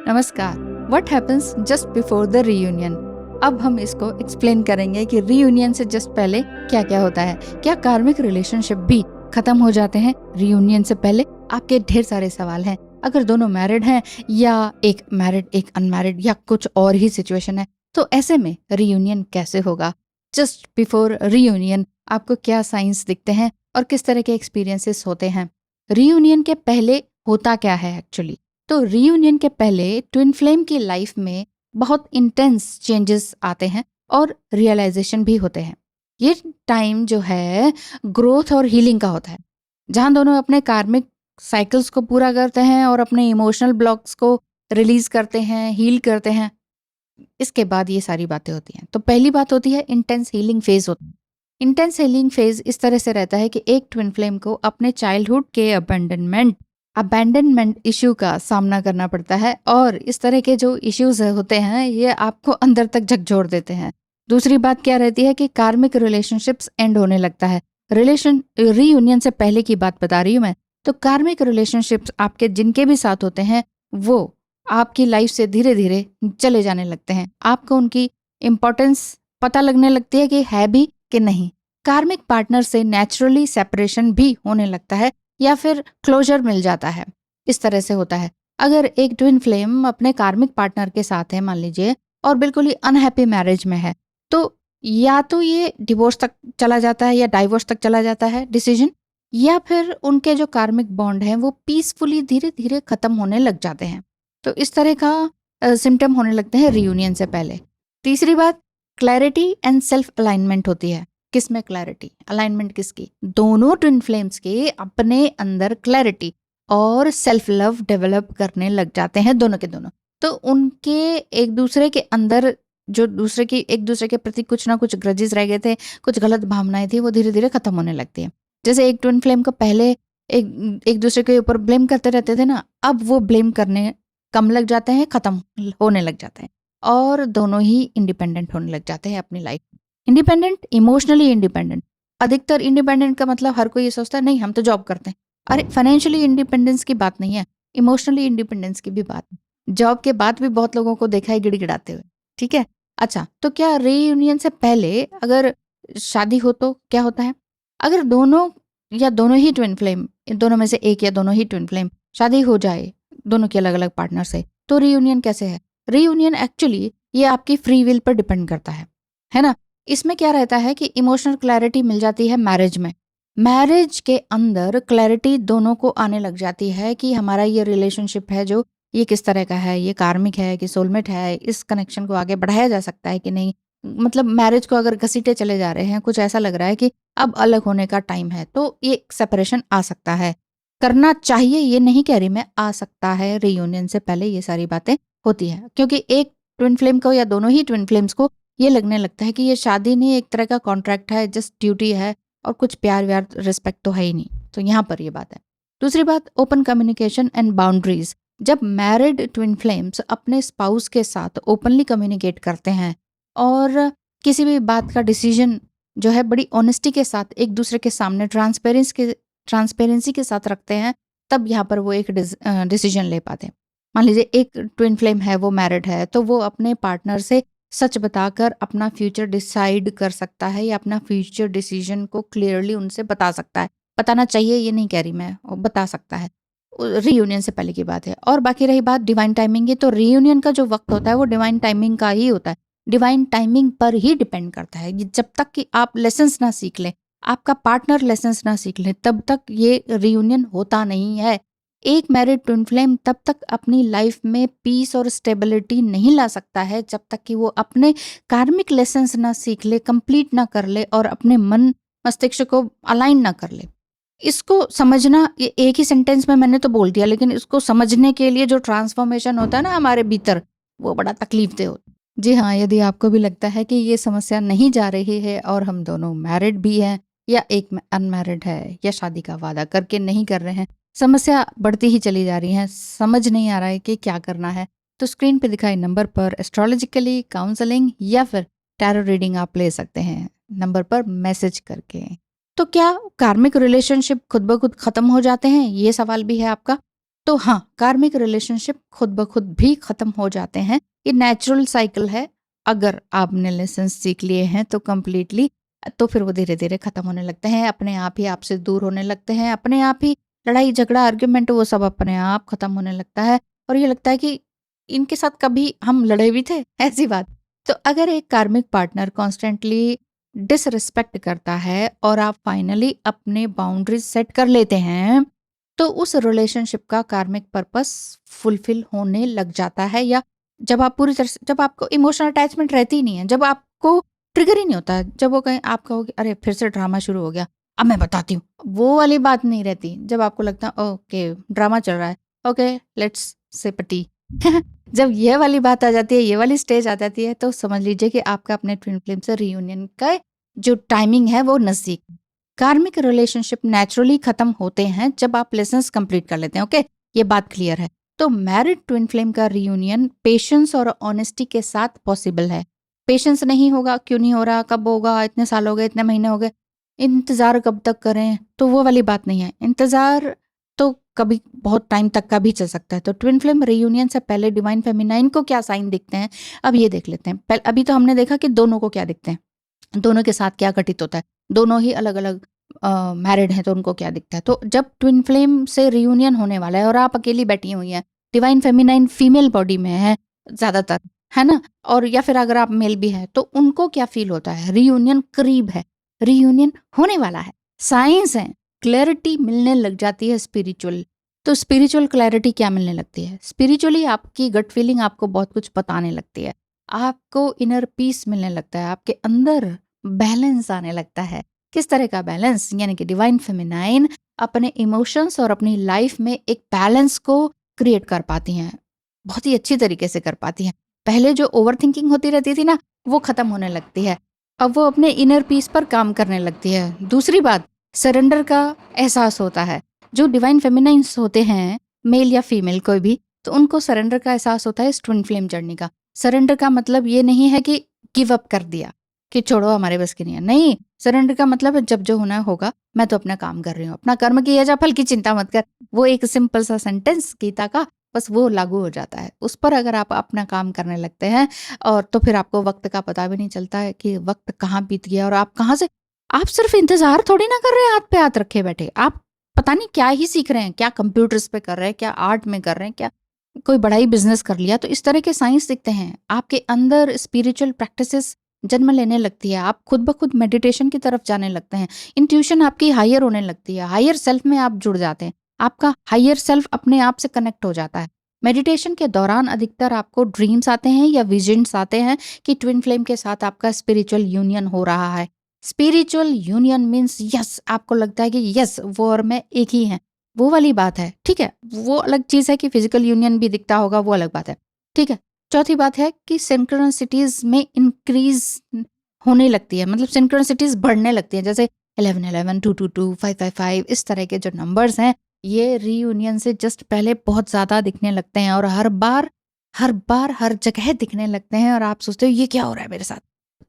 नमस्कार। What happens just before the reunion. अब हम इसको एक्सप्लेन करेंगे कि रीयूनियन से जस्ट पहले क्या क्या होता है। क्या कार्मिक रिलेशनशिप भी खत्म हो जाते हैं रीयूनियन से पहले? आपके ढेर सारे सवाल हैं। अगर दोनों मैरिड हैं या एक मैरिड एक अनमैरिड या कुछ और ही सिचुएशन है, तो ऐसे में रीयूनियन कैसे होगा? जस्ट बिफोर रीयूनियन आपको क्या साइंस दिखते हैं और किस तरह के एक्सपीरियंसेस होते हैं? रीयूनियन के पहले होता क्या है एक्चुअली? तो रीयूनियन के पहले ट्विन फ्लेम की लाइफ में बहुत इंटेंस चेंजेस आते हैं और रियलाइजेशन भी होते हैं। ये टाइम जो है ग्रोथ और हीलिंग का होता है, जहां दोनों अपने कार्मिक साइकिल्स को पूरा करते हैं और अपने इमोशनल ब्लॉक्स को रिलीज करते हैं, हील करते हैं। इसके बाद ये सारी बातें होती हैं। तो पहली बात होती है इंटेंस हीलिंग फेज होता है। इंटेंस हीलिंग फेज इस तरह से रहता है कि एक ट्विन फ्लेम को अपने चाइल्डहुड के अबैंडनमेंट इश्यू का सामना करना पड़ता है, और इस तरह के जो इश्यूज होते हैं ये आपको अंदर तक झकझोर देते हैं। दूसरी बात क्या रहती है कि कार्मिक रिलेशनशिप्स एंड होने लगता है। रीयूनियन से पहले की बात बता रही हूँ मैं। तो कार्मिक रिलेशनशिप्स आपके जिनके भी साथ होते हैं वो आपकी लाइफ से धीरे धीरे चले जाने लगते हैं। आपको उनकी इम्पोर्टेंस पता लगने लगती है कि है भी कि नहीं। कार्मिक पार्टनर से नेचुरली सेपरेशन भी होने लगता है या फिर क्लोजर मिल जाता है। इस तरह से होता है। अगर एक ट्विन फ्लेम अपने कार्मिक पार्टनर के साथ है मान लीजिए, और बिल्कुल ही अनहैप्पी मैरिज में है, तो या तो ये डिवोर्स तक चला जाता है या डाइवोर्स तक चला जाता है डिसीजन, या फिर उनके जो कार्मिक बॉन्ड हैं वो पीसफुली धीरे धीरे खत्म होने लग जाते हैं। तो इस तरह का सिम्टम होने लगते हैं रीयूनियन से पहले। तीसरी बात, क्लैरिटी एंड सेल्फ अलाइनमेंट होती है। किसमें क्लैरिटी, अलाइनमेंट किसकी? दोनों ट्विन फ्लेम्स के अपने अंदर क्लैरिटी और सेल्फ लव डेवलप करने लग जाते हैं दोनों के दोनों। तो उनके एक दूसरे के अंदर जो एक दूसरे के प्रति कुछ ना कुछ ग्रजेस रह गए थे, कुछ गलत भावनाएं थी, वो धीरे धीरे खत्म होने लगती है। जैसे एक ट्विन फ्लेम को पहले एक दूसरे के ऊपर ब्लेम करते रहते थे ना, अब वो ब्लेम करने कम लग जाते हैं, खत्म होने लग जाते हैं, और दोनों ही इंडिपेंडेंट होने लग जाते हैं अपनी लाइफ। Independent, emotionally independent. अधिकतर इंडिपेंडेंट का मतलब हर कोई ये सोचता है नहीं हम तो जॉब करते हैं। अरे फाइनेंशियली इंडिपेंडेंस की बात नहीं है, इमोशनली इंडिपेंडेंस की भी बात है। जॉब के बाद भी बहुत लोगों को देखा है गिड़गिड़ाते हुए। ठीक है। अच्छा, तो क्या रीयूनियन से पहले अगर शादी हो तो क्या होता है? अगर दोनों या दोनों ही ट्विन फ्लेम, दोनों में से एक या दोनों ही ट्विन फ्लेम शादी हो जाए दोनों के अलग अलग पार्टनर से, तो रीयूनियन कैसे है? रीयूनियन एक्चुअली ये आपकी फ्री विल पर डिपेंड करता है ना। इसमें क्या रहता है कि इमोशनल क्लैरिटी मिल जाती है मैरिज में। मैरिज के अंदर क्लैरिटी दोनों को आने लग जाती है कि हमारा ये रिलेशनशिप है जो ये किस तरह का है, ये कार्मिक है कि सोलमेट है, इस कनेक्शन को आगे बढ़ाया जा सकता है कि नहीं। मतलब मैरिज को अगर घसीटे चले जा रहे हैं, कुछ ऐसा लग रहा है कि अब अलग होने का टाइम है, तो ये सेपरेशन आ सकता है। करना चाहिए ये नहीं कह रही मैं, आ सकता है। रीयूनियन से पहले ये सारी बातें होती है, क्योंकि एक ट्विन फ्लेम को या दोनों ही ट्विन फ्लेम्स को ये लगने लगता है कि ये शादी नहीं, एक तरह का कॉन्ट्रैक्ट है, जस्ट ड्यूटी है, और कुछ प्यार व्यार रिस्पेक्ट तो है ही नहीं। तो यहाँ पर ये बात है। दूसरी बात, ओपन कम्युनिकेशन एंड बाउंड्रीज। जब मैरिड ट्विन फ्लेम्स अपने स्पाउस के साथ ओपनली कम्युनिकेट करते हैं और किसी भी बात का डिसीजन जो है बड़ी ऑनेस्टी के साथ एक दूसरे के सामने ट्रांसपेरेंसी के साथ रखते हैं, तब यहाँ पर वो एक डिसीजन ले पाते हैं। मान लीजिए एक ट्विन फ्लेम है, वो मैरिड है, तो वो अपने पार्टनर से सच बताकर अपना फ्यूचर डिसाइड कर सकता है या अपना फ्यूचर डिसीजन को क्लियरली उनसे बता सकता है। बताना चाहिए ये नहीं कह रही मैं, वो बता सकता है। रीयूनियन से पहले की बात है। और बाकी रही बात डिवाइन टाइमिंग की, तो रीयूनियन का जो वक्त होता है वो डिवाइन टाइमिंग का ही होता है। डिवाइन टाइमिंग पर ही डिपेंड करता है। जब तक कि आप लेसन्स ना सीख लें, आपका पार्टनर लेसन्स ना सीख ले, तब तक ये रीयूनियन होता नहीं है। एक मैरिड ट्विन फ्लेम तब तक अपनी लाइफ में पीस और स्टेबिलिटी नहीं ला सकता है जब तक कि वो अपने कार्मिक लेसन्स ना सीख ले, कंप्लीट ना कर ले, और अपने मन मस्तिष्क को अलाइन ना कर ले। इसको समझना, ये एक ही सेंटेंस में मैंने तो बोल दिया, लेकिन इसको समझने के लिए जो ट्रांसफॉर्मेशन होता है ना हमारे भीतर, वो बड़ा तकलीफदेह होता है। जी हाँ, यदि आपको भी लगता है कि ये समस्या नहीं जा रही है और हम दोनों मैरिड भी हैं या एक अनमैरिड है या शादी का वादा करके नहीं कर रहे हैं, समस्या बढ़ती ही चली जा रही है, समझ नहीं आ रहा है कि क्या करना है, तो स्क्रीन पे दिखाए नंबर पर एस्ट्रोलॉजिकली काउंसलिंग या फिर टैरो रीडिंग आप ले सकते हैं नंबर पर मैसेज करके। तो क्या कार्मिक रिलेशनशिप खुद ब खुद खत्म हो जाते हैं, ये सवाल भी है आपका। तो हाँ, कार्मिक रिलेशनशिप खुद ब खुद भी खत्म हो जाते हैं। ये नेचुरल साइकिल है। अगर आपने लेसन सीख लिए हैं तो कंप्लीटली, तो फिर वो धीरे धीरे खत्म होने लगते हैं, अपने आप ही आपसे दूर होने लगते हैं, अपने आप ही लड़ाई झगड़ा आर्ग्यूमेंट वो सब अपने आप खत्म होने लगता है। और ये लगता है कि इनके साथ कभी हम लड़े भी थे, ऐसी बात। तो अगर एक कार्मिक पार्टनर कॉन्स्टेंटली डिसरिस्पेक्ट करता है और आप फाइनली अपने बाउंड्रीज सेट कर लेते हैं, तो उस रिलेशनशिप का कार्मिक पर्पस फुलफिल होने लग जाता है। या जब आप पूरी तरह से, जब आपको इमोशनल अटैचमेंट रहती ही नहीं है, जब आपको ट्रिगर ही नहीं होता है, जब वो कहें आप कहोगे अरे फिर से ड्रामा शुरू हो गया, अब मैं बताती हूँ, वो वाली बात नहीं रहती। जब आपको लगता है ओके ड्रामा चल रहा है, ओके लेट्स से पटी जब ये वाली बात आ जाती है, ये वाली स्टेज आ जाती है, तो समझ लीजिए कि आपका अपने ट्विन फ्लेम से रियूनियन का जो टाइमिंग है वो नजदीक। कार्मिक रिलेशनशिप नेचुरली खत्म होते हैं जब आप लेसन्स कंप्लीट कर लेते हैं। ओके, ये बात क्लियर है। तो मैरिड ट्विन फ्लेम का रियूनियन पेशेंस और ऑनेस्टी के साथ पॉसिबल है। पेशेंस नहीं होगा, क्यों नहीं हो रहा, कब होगा, इतने साल हो गए, इतने महीने हो गए, इंतजार कब तक करें, तो वो वाली बात नहीं है। इंतजार तो कभी बहुत टाइम तक का भी चल सकता है। तो ट्विन फ्लेम रियूनियन से पहले डिवाइन फेमिनाइन को क्या साइन दिखते हैं, अब ये देख लेते हैं। अभी तो हमने देखा कि दोनों को क्या दिखते हैं, दोनों के साथ क्या घटित होता है, दोनों ही अलग अलग मैरिड हैं तो उनको क्या दिखता है। तो जब ट्विन फ्लेम से रियूनियन होने वाला है और आप अकेली बैठी हुई हैं, डिवाइन फेमिनाइन फीमेल बॉडी में है ज्यादातर, है ना, और या फिर अगर आप मेल भी हैं, तो उनको क्या फील होता है, रियूनियन करीब है, रियूनियन होने वाला है, साइंस है, क्लैरिटी मिलने लग जाती है स्पिरिचुअल। तो स्पिरिचुअल क्लैरिटी क्या मिलने लगती है, स्पिरिचुअली आपकी गट फीलिंग आपको बहुत कुछ बताने लगती है, आपको इनर पीस मिलने लगता है, आपके अंदर बैलेंस आने लगता है। किस तरह का बैलेंस, यानी कि डिवाइन फेमिनाइन अपने इमोशंस और अपनी लाइफ में एक बैलेंस को क्रिएट कर पाती हैं, बहुत ही अच्छी तरीके से कर पाती हैं। पहले जो ओवर थिंकिंग होती रहती थी ना, वो खत्म होने लगती है, अब वो अपने इनर पीस पर काम करने लगती है। दूसरी बात, सरेंडर का एहसास होता है। जो डिवाइन फेमिनाइंस होते हैं, मेल या फीमेल कोई भी, तो उनको सरेंडर का एहसास होता है इस ट्विन फ्लेम जर्नी का। सरेंडर का मतलब ये नहीं है कि गिव अप कर दिया, कि छोड़ो हमारे बस की नहीं है, नहीं। सरेंडर का मतलब है जब जो होना होगा, मैं तो अपना काम कर रही हूँ, अपना कर्म किया जा फल की चिंता मत कर। वो एक सिंपल सा सेंटेंस गीता का, बस वो लागू हो जाता है उस पर अगर आप अपना काम करने लगते हैं। और तो फिर आपको वक्त का पता भी नहीं चलता है कि वक्त कहाँ बीत गया और आप कहाँ से, आप सिर्फ इंतजार थोड़ी ना कर रहे हैं हाथ पे हाथ रखे बैठे, आप पता नहीं क्या ही सीख रहे हैं, क्या कंप्यूटर्स पे कर रहे हैं, क्या आर्ट में कर रहे हैं, क्या कोई बड़ा ही बिजनेस कर लिया। तो इस तरह के साइंस दिखते हैं, आपके अंदर स्पिरिचुअल प्रैक्टिसेस जन्म लेने लगती है, आप खुद ब खुद मेडिटेशन की तरफ जाने लगते हैं, इंट्यूशन आपकी हायर होने लगती है, हायर सेल्फ में आप जुड़ जाते हैं, आपका हायर सेल्फ अपने आप से कनेक्ट हो जाता है। मेडिटेशन के दौरान अधिकतर आपको ड्रीम्स आते हैं या विजन्स आते हैं कि ट्विन फ्लेम के साथ आपका स्पिरिचुअल यूनियन हो रहा है। स्पिरिचुअल यूनियन मीन्स यस, आपको लगता है कि यस वो और मैं एक ही हैं, वो वाली बात है, ठीक है। वो अलग चीज है कि फिजिकल यूनियन भी दिखता होगा, वो अलग बात है, ठीक है। चौथी बात है कि सिंक्रोनिसिटीज में इंक्रीज होने लगती है, मतलब सिंक्रोनिसिटीज बढ़ने लगती है, जैसे 1111, 222, 555, इस तरह के जो नंबर्स हैं, ये रीयूनियन से जस्ट पहले बहुत ज्यादा दिखने लगते हैं और हर बार हर जगह दिखने लगते हैं और आप सोचते हो ये क्या हो रहा है मेरे साथ।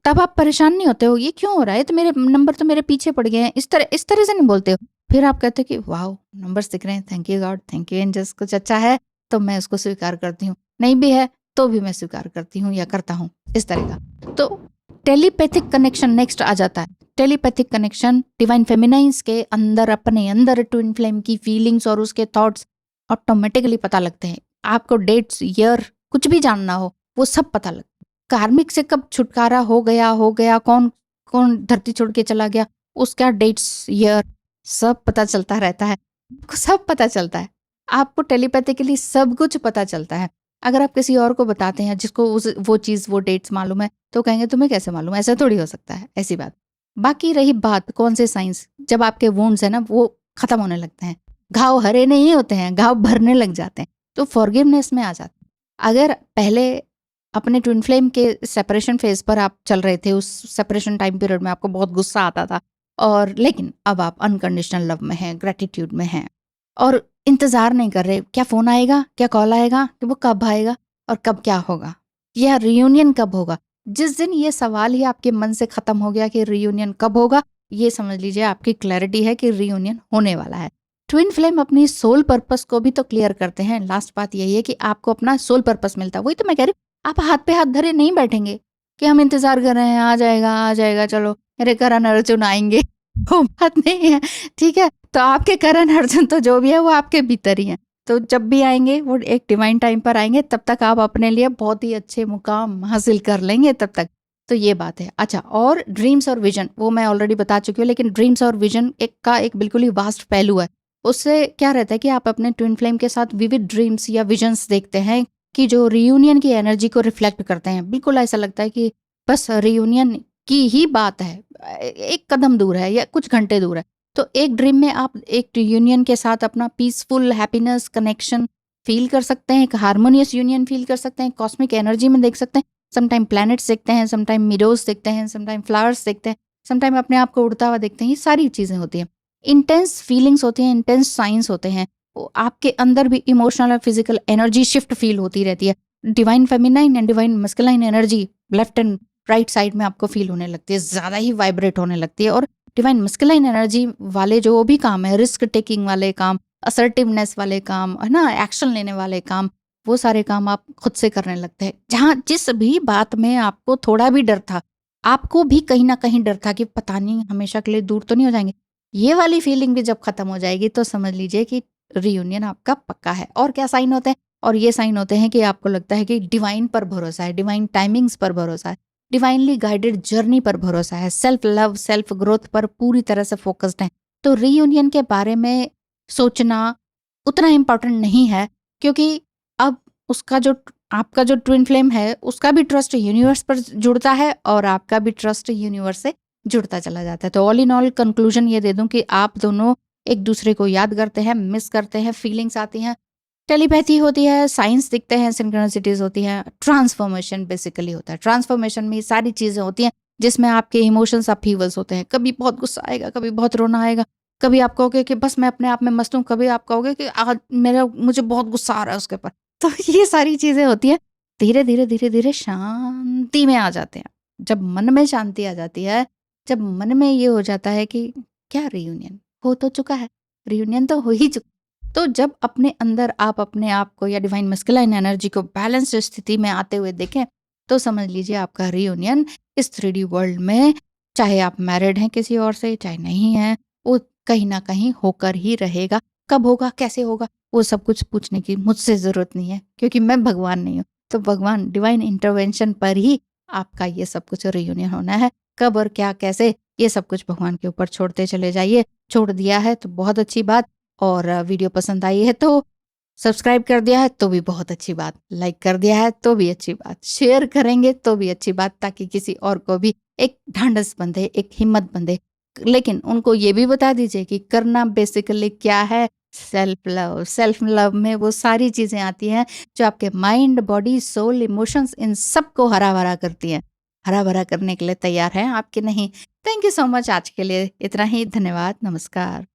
तब आप परेशान नहीं होते हो ये क्यों हो रहा है, तो मेरे नंबर तो मेरे पीछे पड़ गए हैं, इस तरह से नहीं बोलते हो। फिर आप कहते हो कि वाह नंबर्स दिख रहे हैं, thank you God, thank you angels, कुछ अच्छा है तो मैं उसको स्वीकार करती हूँ, नहीं भी है तो भी मैं स्वीकार करती हूँ या करता हूँ, इस तरह का। तो टेलीपैथिक कनेक्शन नेक्स्ट आ जाता है। टेलीपैथिक कनेक्शन डिवाइन फेमिनाइंस के अंदर, अपने अंदर ट्विन फ्लेम की फीलिंग्स और उसके थॉट्स ऑटोमेटिकली पता लगते हैं। आपको डेट्स, ईयर, कुछ भी जानना हो वो सब पता लगता है। कार्मिक से कब छुटकारा हो गया, कौन कौन धरती छोड़ के चला गया, उसका डेट्स, ईयर सब पता चलता रहता है, सब पता चलता है। आपको टेलीपैथिकली सब कुछ पता चलता है। अगर आप किसी और को बताते हैं जिसको वो चीज़, वो डेट्स मालूम है, तो कहेंगे तुम्हें कैसे मालूम, ऐसा थोड़ी हो सकता है, ऐसी बात। बाकी रही बात कौन से साइंस, जब आपके वुंड्स है ना वो खत्म होने लगते हैं, घाव हरे नहीं होते हैं, घाव भरने लग जाते हैं, तो फॉरगिवनेस में आ जाते हैं। अगर पहले अपने ट्विन फ्लेम के सेपरेशन फेज पर आप चल रहे थे, उस सेपरेशन टाइम पीरियड में आपको बहुत गुस्सा आता था, और लेकिन अब आप अनकंडीशनल लव में हैं, ग्रेटिट्यूड में हैं, और इंतजार नहीं कर रहे क्या फोन आएगा, क्या कॉल आएगा, कि वो कब आएगा और कब क्या होगा, यह रियूनियन कब होगा। जिस दिन ये सवाल ही आपके मन से खत्म हो गया कि रियूनियन कब होगा, ये समझ लीजिए आपकी क्लैरिटी है कि रियूनियन होने वाला है। ट्विन फ्लेम अपनी सोल पर्पस को भी तो क्लियर करते हैं। लास्ट बात यही है कि आपको अपना सोल पर्पस मिलता है। वही तो मैं कह रही हूँ, आप हाथ पे हाथ धरे नहीं बैठेंगे कि हम इंतजार कर रहे हैं आ जाएगा चलो मेरे करण अर्जुन आएंगे। वो बात नहीं है, ठीक है। तो आपके करण अर्जुन तो जो भी है वो आपके भीतर ही है। तो जब भी आएंगे वो एक डिवाइन टाइम पर आएंगे, तब तक आप अपने लिए बहुत ही अच्छे मुकाम हासिल कर लेंगे तब तक। तो ये बात है। अच्छा, और ड्रीम्स और विजन वो मैं ऑलरेडी बता चुकी हूँ, लेकिन ड्रीम्स और विजन एक बिल्कुल ही वास्ट पहलू है। उससे क्या रहता है कि आप अपने ट्विन फ्लेम के साथ विविड ड्रीम्स या विजन्स देखते हैं कि जो रियूनियन की एनर्जी को रिफ्लेक्ट करते हैं। बिल्कुल ऐसा लगता है कि बस रियूनियन की ही बात है, एक कदम दूर है या कुछ घंटे दूर है। तो एक ड्रीम में आप एक यूनियन के साथ अपना पीसफुल हैप्पीनेस कनेक्शन फील कर सकते हैं, एक हार्मोनियस यूनियन फील कर सकते हैं, कॉस्मिक एनर्जी में देख सकते हैं। समटाइम प्लैनेट्स देखते हैं, समटाइम मिडोज देखते हैं, समटाइम फ्लावर्स देखते हैं, समटाइम अपने आप को उड़ता हुआ देखते हैं। ये सारी चीज़ें होती हैं। इंटेंस फीलिंग्स होती हैं, इंटेंस साइंस होते हैं। आपके अंदर भी इमोशनल और फिजिकल एनर्जी शिफ्ट फील होती रहती है। Divine feminine and divine masculine energy left and right side में आपको फील होने लगती है, ज़्यादा ही वाइब्रेट होने लगती है। और डिवाइन मस्कुलाइन एनर्जी वाले जो भी काम है, रिस्क टेकिंग वाले काम, असर्टिवनेस वाले काम, है ना, एक्शन लेने वाले काम, वो सारे काम आप खुद से करने लगते हैं। जहाँ जिस भी बात में आपको थोड़ा भी डर था, आपको भी कहीं ना कहीं डर था कि पता नहीं हमेशा के लिए दूर तो नहीं हो जाएंगे, ये वाली फीलिंग भी जब खत्म हो जाएगी तो समझ लीजिए कि रियूनियन आपका पक्का है। और क्या साइन होते हैं? और ये साइन होते हैं कि आपको लगता है कि डिवाइन पर भरोसा है, डिवाइन टाइमिंग्स पर भरोसा है, डिवाइनली गाइडेड जर्नी पर भरोसा है, सेल्फ लव सेल्फ ग्रोथ पर पूरी तरह से फोकस्ड है। तो रीयूनियन के बारे में सोचना उतना इम्पोर्टेंट नहीं है, क्योंकि अब उसका जो आपका जो ट्विन फ्लेम है उसका भी ट्रस्ट यूनिवर्स पर जुड़ता है और आपका भी ट्रस्ट यूनिवर्स से जुड़ता चला जाता है। तो ऑल इन ऑल कंक्लूजन ये दे दूं कि आप दोनों एक दूसरे को याद करते हैं, मिस करते हैं, फीलिंग्स आती हैं, टेलीपैथी होती है, साइंस दिखते हैं, सिंक्रोनिसिटीज होती हैं, ट्रांसफॉर्मेशन बेसिकली होता है। ट्रांसफॉर्मेशन में सारी चीजें होती हैं जिसमें आपके इमोशंस अपहीवल्स होते हैं। कभी बहुत गुस्सा आएगा, कभी बहुत रोना आएगा, कभी आप कहोगे कि बस मैं अपने आप में मस्त हूँ, कभी आप कहोगे कि आज मुझे बहुत गुस्सा आ रहा है उसके ऊपर। तो ये सारी चीजें होती हैं। धीरे धीरे धीरे धीरे शांति में आ जाते हैं। जब मन में शांति आ जाती है, जब मन में ये हो जाता है कि क्या रियूनियन हो तो चुका है, रियूनियन तो हो ही चुका। तो जब अपने अंदर आप अपने आप को या डिवाइन मस्कुलाइन एनर्जी को बैलेंस स्थिति में आते हुए देखें, तो समझ लीजिए आपका रियूनियन इस 3D वर्ल्ड में, चाहे आप मैरिड हैं किसी और से चाहे नहीं है, वो कहीं ना कहीं होकर ही रहेगा। कब होगा, कैसे होगा, वो सब कुछ पूछने की मुझसे ज़रूरत नहीं है, क्योंकि मैं भगवान नहीं हूँ। तो भगवान डिवाइन इंटरवेंशन पर ही आपका ये सब कुछ रियूनियन होना है। कब और क्या कैसे, ये सब कुछ भगवान के ऊपर छोड़ते चले जाइए। छोड़ दिया है तो बहुत अच्छी बात, और वीडियो पसंद आई है तो सब्सक्राइब कर दिया है तो भी बहुत अच्छी बात, लाइक कर दिया है तो भी अच्छी बात, शेयर करेंगे तो भी अच्छी बात, ताकि किसी और को भी एक ढांढस बंधे, एक हिम्मत बंधे। लेकिन उनको ये भी बता दीजिए कि करना बेसिकली क्या है, सेल्फ लव। सेल्फ लव में वो सारी चीजें आती हैं जो आपके माइंड, बॉडी, सोल, इमोशंस, इन सब को हरा भरा करती हैं। हरा भरा करने के लिए तैयार हैं आपके नहीं? Thank you so much. आज के लिए इतना ही। धन्यवाद। नमस्कार।